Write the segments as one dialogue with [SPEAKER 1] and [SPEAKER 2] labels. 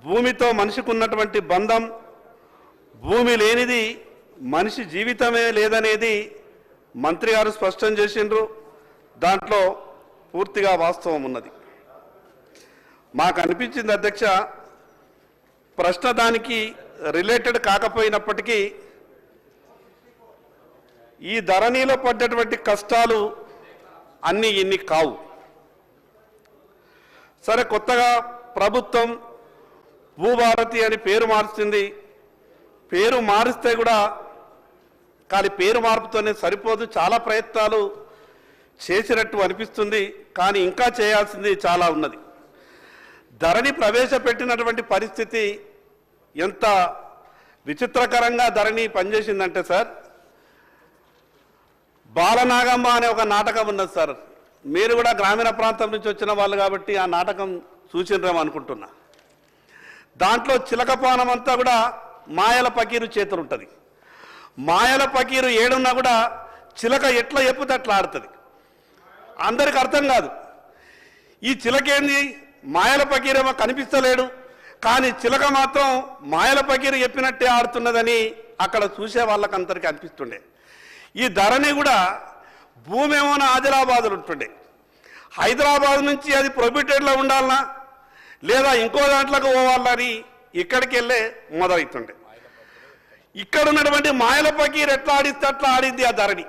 [SPEAKER 1] భూమితో మనిషికి ఉన్నటువంటి బంధం, భూమి లేనిది మనిషి జీవితమే లేదనేది మంత్రి గారు స్పష్టం చేసిండ్రు. దాంట్లో పూర్తిగా వాస్తవం ఉన్నది. మాకు అనిపించింది అధ్యక్ష, ప్రశ్న దానికి రిలేటెడ్ కాకపోయినప్పటికీ ఈ ధరణిలో పడ్డటువంటి కష్టాలు అన్నీ ఇన్ని కావు. సరే, కొత్తగా ప్రభుత్వం భూభారతి అని పేరు మారుస్తుంది. పేరు మారిస్తే కూడా కానీ పేరు మార్పుతోనే సరిపోదు, చాలా ప్రయత్నాలు చేసినట్టు అనిపిస్తుంది. కానీ ఇంకా చేయాల్సింది చాలా ఉన్నది. ధరణి ప్రవేశపెట్టినటువంటి పరిస్థితి ఎంత విచిత్రకరంగా ధరణి పనిచేసిందంటే సార్, బాలనాగమ్మ అనే ఒక నాటకం ఉన్నది సార్. మీరు కూడా గ్రామీణ ప్రాంతం నుంచి వచ్చిన వాళ్ళు కాబట్టి ఆ నాటకం చూసినరేమో అనుకుంటున్నా. దాంట్లో చిలకపానం అంతా కూడా మాయల పకీరు చేతులు ఉంటుంది. మాయల పకీరు ఏడున్నా కూడా చిలక ఎట్లా ఎప్పుతే అట్లా ఆడుతుంది. అందరికి అర్థం కాదు. ఈ చిలకేంది, మాయల పకీరేమో కనిపిస్తలేడు, కానీ చిలక మాత్రం మాయల పకీరు చెప్పినట్టే ఆడుతున్నదని అక్కడ చూసే వాళ్ళకి అందరికీ అనిపిస్తుండే. ఈ ధరణి కూడా భూమి ఏమో ఆదిలాబాద్లో ఉంటుండే, హైదరాబాద్ నుంచి అది ప్రొహిబిటెడ్లో ఉండాలనా లేదా ఇంకో దాంట్లోకి పోవాలని ఇక్కడికి వెళ్ళే మొదలవుతుండే. ఇక్కడ ఉన్నటువంటి మాయల పకీరు ఎట్లా ఆడిస్తే అట్లా ఆడింది ఆ ధరణి.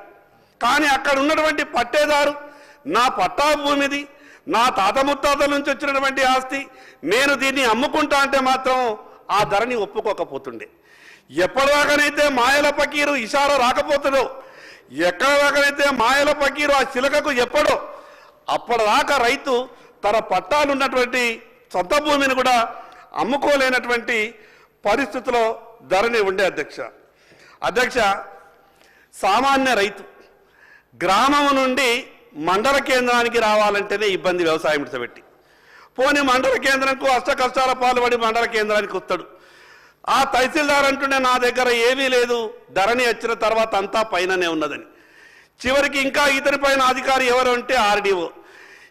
[SPEAKER 1] కానీ అక్కడ ఉన్నటువంటి పట్టేదారు నా పట్టా భూమిది, నా తాత ముత్తాతల నుంచి వచ్చినటువంటి ఆస్తి, నేను దీన్ని అమ్ముకుంటా అంటే మాత్రం ఆ ధరణి ఒప్పుకోకపోతుండే. ఎప్పటిదాకానైతే మాయల పకీరు ఇషారా రాకపోతుందో, ఎక్కడిదాకానైతే మాయల పకీరు ఆ చిలకకు ఎప్పుడో అప్పటిదాకా రైతు తన పట్టాలున్నటువంటి సొంత భూమిని కూడా అమ్ముకోలేనటువంటి పరిస్థితిలో ధరణి ఉండే అధ్యక్ష. సామాన్య రైతు గ్రామం నుండి మండల కేంద్రానికి రావాలంటేనే ఇబ్బంది. వ్యవసాయం విడిచిపెట్టి పోనీ మండల కేంద్రంకు అష్ట కష్టాల పాల్పడి మండల కేంద్రానికి వస్తాడు. ఆ తహసీల్దార్ అంటుండే నా దగ్గర ఏమీ లేదు, ధరణి వచ్చిన తర్వాత అంతా పైననే ఉన్నదని. చివరికి ఇంకా ఇతని పైన అధికారి ఎవరు అంటే ఆర్డీఓ.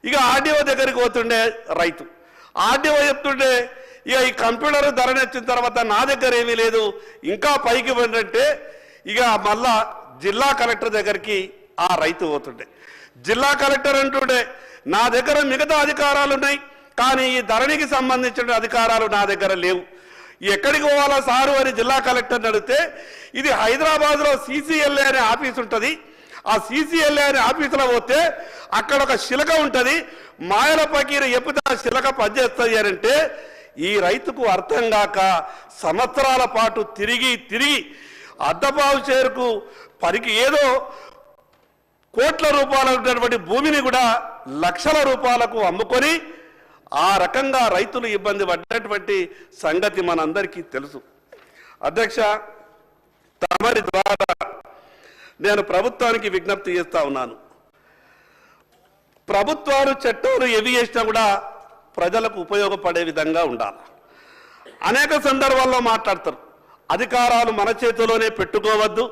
[SPEAKER 1] ఇక ఆర్డీఓ దగ్గరికి పోతుండే రైతు. ఆర్డీఓ చెప్తుండే ఇక ఈ కంప్యూటర్ ధరణి వచ్చిన తర్వాత నా దగ్గర ఏమీ లేదు, ఇంకా పైకి పోయిందంటే ఇక మళ్ళా జిల్లా కలెక్టర్ దగ్గరికి ఆ రైతు పోతుండే. జిల్లా కలెక్టర్ అంటుండే నా దగ్గర మిగతా అధికారాలు ఉన్నాయి, కానీ ఈ ధరణికి సంబంధించిన అధికారాలు నా దగ్గర లేవు, ఎక్కడికి పోవాలా సారు అని జిల్లా కలెక్టర్ని అడిగితే ఇది హైదరాబాద్లో CCLA అనే ఆఫీస్ ఉంటుంది, ఆ CCLA అనే ఆఫీసులో పోతే అక్కడ ఒక శిలక ఉంటుంది, మాయల పకీరు ఎప్పుడు ఆ శిలక పనిచేస్తుంది అని అంటే ఈ రైతుకు అర్థం కాక సంవత్సరాల పాటు తిరిగి అద్దపావు చేరుకు పరికి ఏదో కోట్ల రూపాయలు ఉన్నటువంటి భూమిని కూడా లక్షల రూపాయలకు అమ్ముకొని ఆ రకంగా రైతులు ఇబ్బంది పడ్డటువంటి సంగతి మనందరికీ తెలుసు. అధ్యక్ష, తమరి ద్వారా నేను ప్రభుత్వానికి విజ్ఞప్తి చేస్తా ఉన్నాను. ప్రభుత్వాలు చట్టాలు ఏవి చేసినా కూడా ప్రజలకు ఉపయోగపడే విధంగా ఉండాలి. అనేక సందర్భాల్లో మాట్లాడతారు, అధికారాలు మన చేతిలోనే పెట్టుకోవద్దు,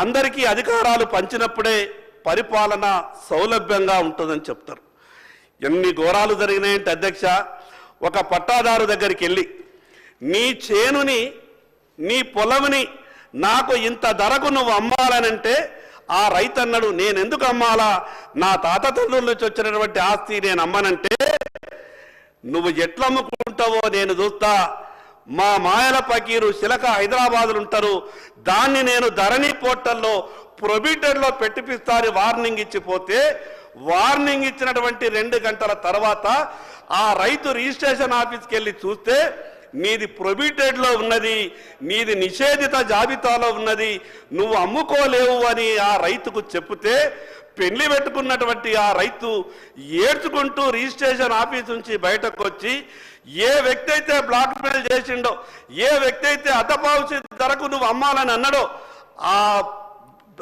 [SPEAKER 1] అందరికీ అధికారాలు పంచినప్పుడే పరిపాలన సౌలభ్యంగా ఉంటుందని చెప్తారు. ఎన్ని ఘోరాలు జరిగినాయంటే అధ్యక్ష, ఒక పట్టాదారు దగ్గరికి వెళ్ళి నీ చేనుని నీ పొలంని నాకు ఇంత ధరకు నువ్వు అమ్మాలనంటే ఆ రైతు అన్నాడు నేనెందుకు అమ్మాలా, నా తాత తండ్రుల నుంచి వచ్చినటువంటి ఆస్తి నేను అమ్మనంటే నువ్వు ఎట్లా అమ్ముకుంటావో నేను చూస్తా, మా మాయల పకీరు శిలక హైదరాబాద్లో ఉంటారు, దాన్ని నేను ధరణి పోర్టల్లో ప్రొహిబిటెడ్లో పెట్టిపిస్తాను వార్నింగ్ ఇచ్చిపోతే వార్నింగ్ ఇచ్చినటువంటి 2 గంటల తర్వాత ఆ రైతు రిజిస్ట్రేషన్ ఆఫీస్కి వెళ్ళి చూస్తే నీది ప్రొహిబిటెడ్లో ఉన్నది, నీది నిషేధిత జాబితాలో ఉన్నది, నువ్వు అమ్ముకోలేవు అని ఆ రైతుకు చెప్తే పెళ్లి పెట్టుకున్నటువంటి ఆ రైతు ఏడ్చుకుంటూ రిజిస్ట్రేషన్ ఆఫీస్ నుంచి బయటకు వచ్చి ఏ వ్యక్తి అయితే బ్లాక్ మెయిల్ చేసిండో, ఏ వ్యక్తి అయితే అద్దపావు ధరకు నువ్వు అమ్మాలని అన్నాడో ఆ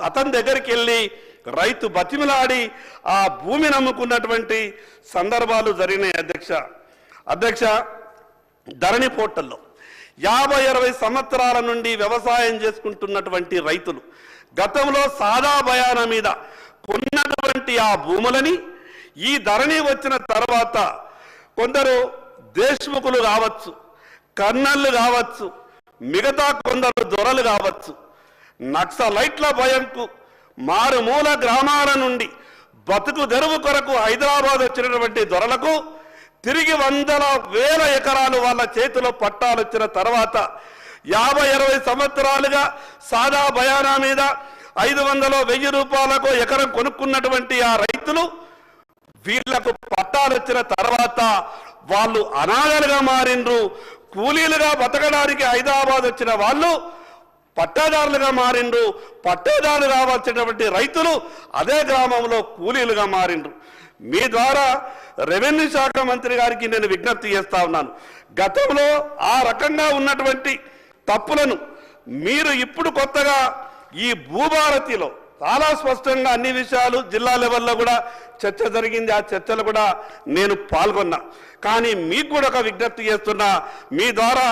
[SPEAKER 1] అతని దగ్గరికి వెళ్ళి రైతు బతిమిలాడి ఆ భూమిని అమ్ముకున్నటువంటి సందర్భాలు జరిగినాయి అధ్యక్ష. ధరణి పోర్టల్లో 50-60 సంవత్సరాల నుండి వ్యవసాయం చేసుకుంటున్నటువంటి రైతులు గతంలో సాదా బయాన మీద కొన్నటువంటి ఆ భూములని ఈ ధరణి వచ్చిన తర్వాత కొందరు దేశముఖులు కావచ్చు, కర్నళ్ళు కావచ్చు, మిగతా కొందరు దొరలు కావచ్చు, నక్సలైట్ల భయంకు మారుమూల గ్రామాల నుండి బతుకు తెరువు కొరకు హైదరాబాద్ వచ్చినటువంటి దొరలకు తిరిగి వందల వేల ఎకరాలు వాళ్ళ చేతిలో పట్టాలు వచ్చిన తర్వాత 50-60 సంవత్సరాలుగా సాదా బయానా మీద 500-1000 రూపాయలకు ఎకరం కొనుక్కున్నటువంటి ఆ రైతులు వీళ్లకు పట్టాలు వచ్చిన తర్వాత వాళ్ళు అనాథలుగా మారిండ్రు. కూలీలుగా బతకడానికి హైదరాబాద్ వచ్చిన వాళ్ళు పట్టాదారులుగా మారిండ్రు. పట్టాదారులు కావాల్సినటువంటి రైతులు అదే గ్రామంలో కూలీలుగా మారిండ్రు. మీ ద్వారా రెవెన్యూ శాఖ మంత్రి గారికి నేను విజ్ఞప్తి చేస్తా ఉన్నాను. గతంలో ఆ రకంగా ఉన్నటువంటి తప్పులను మీరు ఇప్పుడు కొత్తగా ఈ భూభారతిలో చాలా స్పష్టంగా అన్ని విషయాలు జిల్లా లెవెల్లో కూడా చర్చ జరిగింది. ఆ చర్చలు కూడా నేను పాల్గొన్నా. కానీ మీకు కూడా ఒక విజ్ఞప్తి చేస్తున్నా, మీ ద్వారా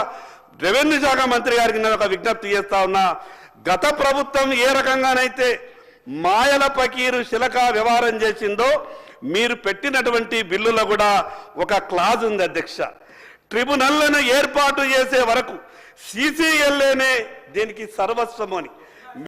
[SPEAKER 1] రెవెన్యూ శాఖ మంత్రి గారికి నేను ఒక విజ్ఞప్తి చేస్తా ఉన్నా. గత ప్రభుత్వం ఏ రకంగానైతే మాయల పకీరు శిలక వ్యవహారం చేసిందో మీరు పెట్టినటువంటి బిల్లులో కూడా ఒక క్లాజ్ ఉంది అధ్యక్ష. ట్రిబ్యునల్లను ఏర్పాటు చేసే వరకు CCLAనే దీనికి సర్వస్వం అని.